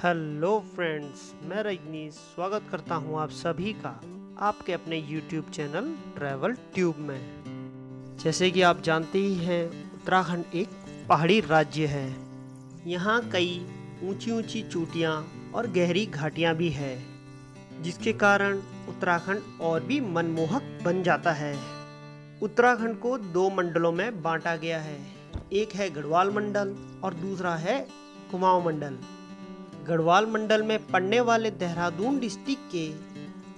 Hello friends, मैं रजनीश स्वागत करता हूं आप सभी का आपके अपने YouTube चैनल ट्रैवल ट्यूब में। जैसे कि आप जानते ही हैं, उत्तराखंड एक पहाड़ी राज्य है। यहाँ कई ऊंची ऊंची चोटियाँ और गहरी घाटियाँ भी है, जिसके कारण उत्तराखंड और भी मनमोहक बन जाता है। उत्तराखंड को 2 मंडलों में बांटा गया है। एक है गढ़वाल मंडल और दूसरा है कुमाऊं मंडल। गढ़वाल मंडल में पड़ने वाले देहरादून डिस्ट्रिक्ट के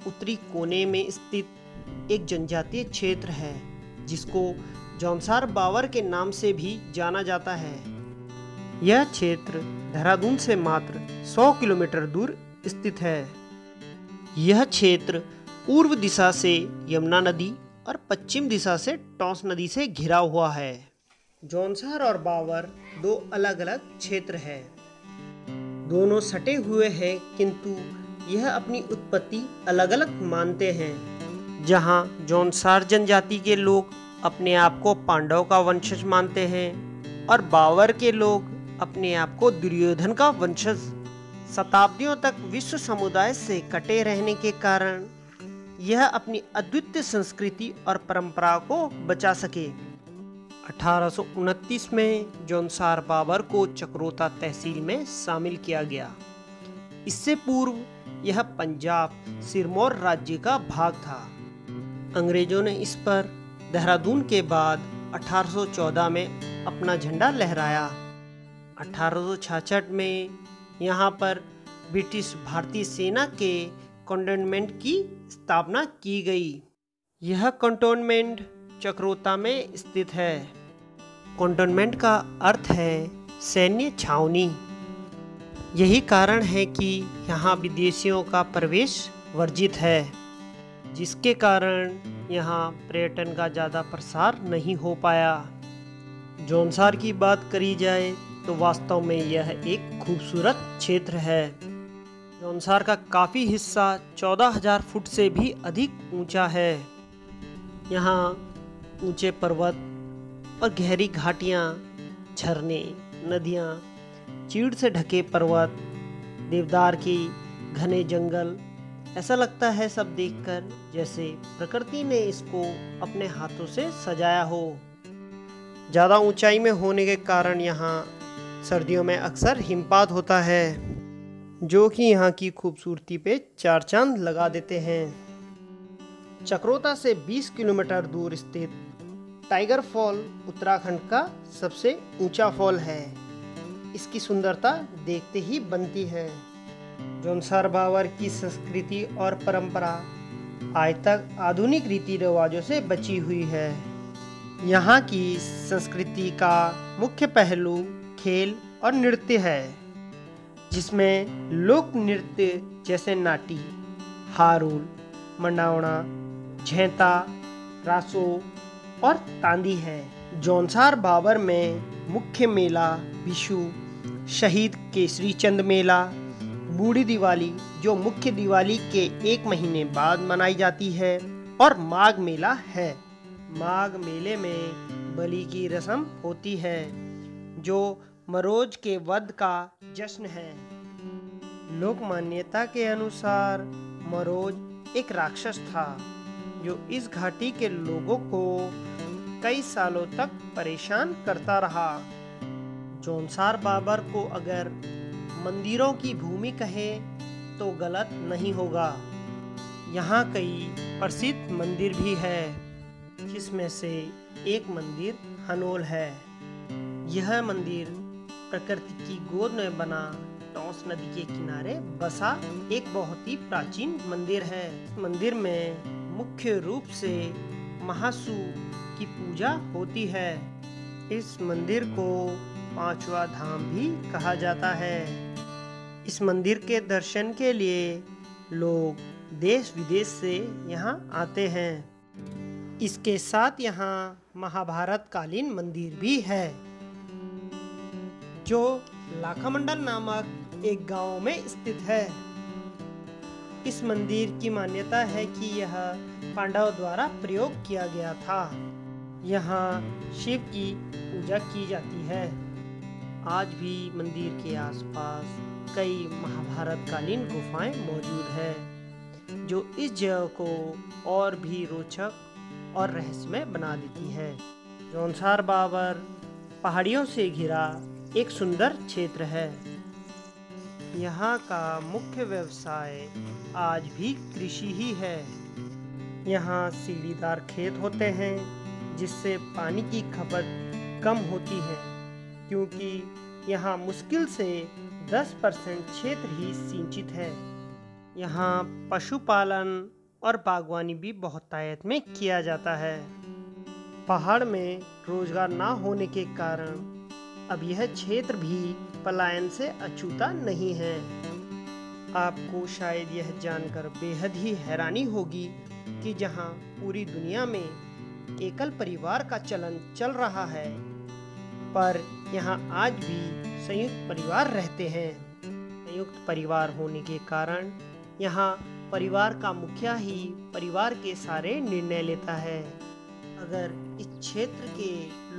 उत्तरी कोने में स्थित एक जनजातीय क्षेत्र है, जिसको जौनसार बावर के नाम से भी जाना जाता है। यह क्षेत्र देहरादून से मात्र 100 किलोमीटर दूर स्थित है। यह क्षेत्र पूर्व दिशा से यमुना नदी और पश्चिम दिशा से टॉन्स नदी से घिरा हुआ है। जौनसार और बावर 2 अलग अलग क्षेत्र है। दोनों सटे हुए हैं, किंतु यह अपनी उत्पत्ति अलग अलग मानते हैं। जहां जौनसार जनजाति के लोग अपने आप को पांडव का वंशज मानते हैं और बावर के लोग अपने आप को दुर्योधन का वंशज। शताब्दियों तक विश्व समुदाय से कटे रहने के कारण यह अपनी अद्वितीय संस्कृति और परंपरा को बचा सके। 1829 में जौनसार बावर को चक्रोता तहसील में शामिल किया गया। इससे पूर्व यह पंजाब सिरमौर राज्य का भाग था। अंग्रेजों ने इस पर देहरादून के बाद 1814 में अपना झंडा लहराया। 1866 में यहाँ पर ब्रिटिश भारतीय सेना के कंटोनमेंट की स्थापना की गई। यह कंटोनमेंट चक्रोता में स्थित है। कंटोनमेंट का अर्थ है सैन्य छावनी। यही कारण है कि यहाँ विदेशियों का प्रवेश वर्जित है, जिसके कारण यहाँ पर्यटन का ज़्यादा प्रसार नहीं हो पाया। जौनसार की बात करी जाए तो वास्तव में यह एक खूबसूरत क्षेत्र है। जौनसार का काफ़ी हिस्सा 14,000 फुट से भी अधिक ऊंचा है। यहाँ ऊंचे पर्वत और गहरी घाटियाँ, झरने, नदियाँ, चीड़ से ढके पर्वत, देवदार की घने जंगल, ऐसा लगता है सब देखकर जैसे प्रकृति ने इसको अपने हाथों से सजाया हो। ज़्यादा ऊंचाई में होने के कारण यहाँ सर्दियों में अक्सर हिमपात होता है, जो कि यहाँ की खूबसूरती पे 4 चांद लगा देते हैं। चक्रोता से 20 किलोमीटर दूर स्थित टाइगर फॉल उत्तराखंड का सबसे ऊंचा फॉल है। इसकी सुंदरता देखते ही बनती है। जौनसार बावर की संस्कृति और परंपरा आज तक आधुनिक रीति रिवाजों से बची हुई है। यहाँ की संस्कृति का मुख्य पहलू खेल और नृत्य है, जिसमें लोक नृत्य जैसे नाटी, हारुल, मंडावना, झेंता, रासो और तांदी है। जौनसार बावर में मुख्य मेला विशु, शहीद केसरी चंद मेला, बूढ़ी दिवाली जो मुख्य दिवाली के 1 महीने बाद मनाई जाती है, और माघ मेला है। माघ मेले में बलि की रस्म होती है, जो मरोज के वध का जश्न है। लोक मान्यता के अनुसार मरोज एक राक्षस था, जो इस घाटी के लोगों को कई सालों तक परेशान करता रहा। जौनसार बावर को अगर मंदिरों की भूमि कहे तो गलत नहीं होगा। यहाँ कई प्रसिद्ध मंदिर भी है, जिसमें से एक मंदिर हनोल है। यह मंदिर प्रकृति की गोद में बना टॉन्स नदी के किनारे बसा एक बहुत ही प्राचीन मंदिर है। इस मंदिर में मुख्य रूप से महासू की पूजा होती है। इस मंदिर को 5वां धाम भी कहा जाता है। इस मंदिर के दर्शन के लिए लोग देश विदेश से यहाँ आते हैं। इसके साथ यहाँ महाभारत कालीन मंदिर भी है, जो लाखामंडल नामक एक गांव में स्थित है। इस मंदिर की मान्यता है कि यह पांडव द्वारा प्रयोग किया गया था। यहाँ शिव की पूजा की जाती है। आज भी मंदिर के आसपास कई महाभारत कालीन गुफाएं मौजूद है, जो इस जगह को और भी रोचक और रहस्यमय बना देती है। जौनसार बावर पहाड़ियों से घिरा एक सुंदर क्षेत्र है। यहाँ का मुख्य व्यवसाय आज भी कृषि ही है। यहाँ सीढ़ीदार खेत होते हैं, जिससे पानी की खपत कम होती है, क्योंकि यहाँ मुश्किल से 10% क्षेत्र ही सिंचित है। यहाँ पशुपालन और बागवानी भी बहुत तायत में किया जाता है। पहाड़ में रोजगार ना होने के कारण अब यह क्षेत्र भी पलायन से अछूता नहीं है। आपको शायद यह जानकर बेहद ही हैरानी होगी कि जहाँ पूरी दुनिया में एकल परिवार का चलन चल रहा है, पर यहाँ आज भी संयुक्त परिवार रहते हैं। संयुक्त परिवार होने के कारण यहाँ परिवार का मुखिया ही परिवार के सारे निर्णय लेता है। अगर इस क्षेत्र के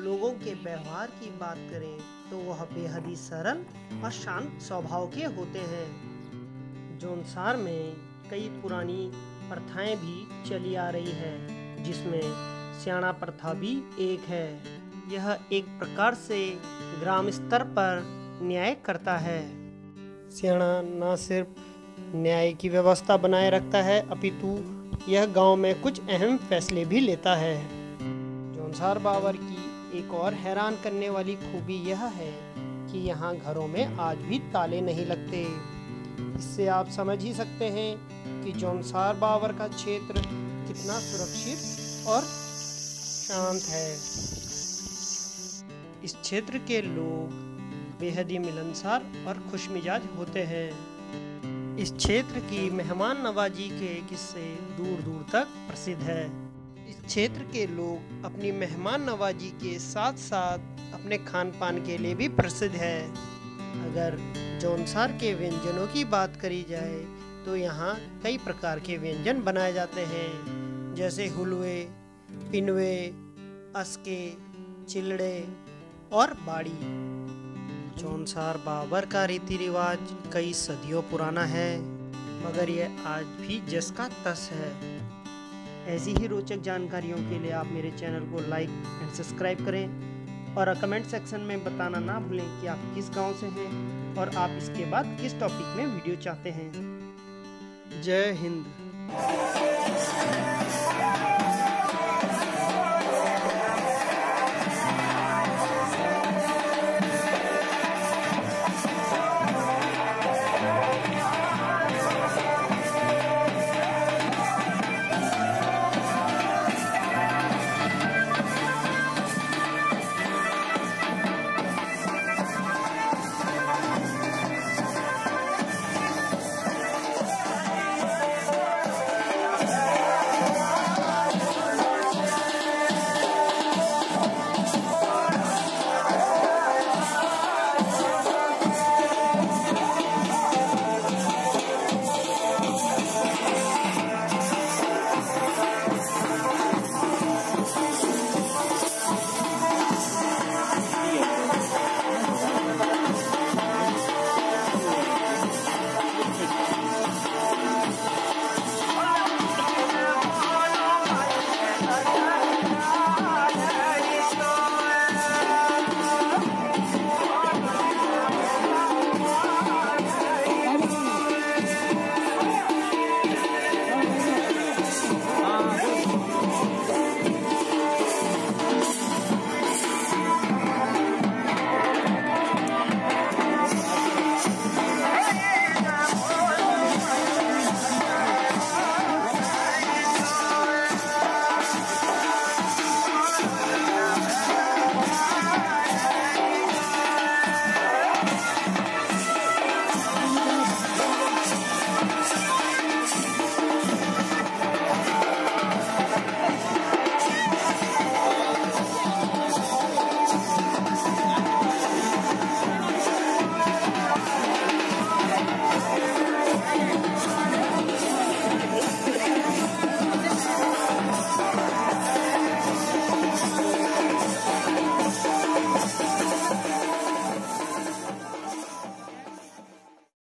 लोगों के व्यवहार की बात करें तो वह बेहद ही सरल और शांत स्वभाव के होते हैं। जौनसार में कई पुरानी प्रथाएं भी चली आ रही है, जिसमें स्याणा प्रथा भी एक है। यह एक प्रकार से ग्राम स्तर पर न्याय करता है। स्याणा न सिर्फ न्याय की व्यवस्था बनाए रखता है, अपितु यह गांव में कुछ अहम फैसले भी लेता है। जौनसार बावर की एक और हैरान करने वाली खूबी यह है कि यहाँ घरों में आज भी ताले नहीं लगते। इससे आप समझ ही सकते हैं कि जौनसार बावर का क्षेत्र कितना सुरक्षित और शांत है। इस क्षेत्र के लोग बेहद ही मिलनसार और खुशमिजाज होते हैं। इस क्षेत्र की मेहमान नवाजी के किस्से दूर दूर तक प्रसिद्ध है। इस क्षेत्र के लोग अपनी मेहमान नवाजी के साथ साथ अपने खान पान के लिए भी प्रसिद्ध है। अगर जौनसार के व्यंजनों की बात करी जाए तो यहाँ कई प्रकार के व्यंजन बनाए जाते हैं, जैसे हुलवे, पिनवे, अस्के, चिलड़े और बाड़ी। जौनसार बावर का रीति रिवाज कई सदियों पुराना है, मगर यह आज भी जस का तस है। ऐसी ही रोचक जानकारियों के लिए आप मेरे चैनल को लाइक एंड सब्सक्राइब करें और कमेंट सेक्शन में बताना ना भूलें कि आप किस गांव से हैं और आप इसके बाद किस टॉपिक में वीडियो चाहते हैं। जय हिंद।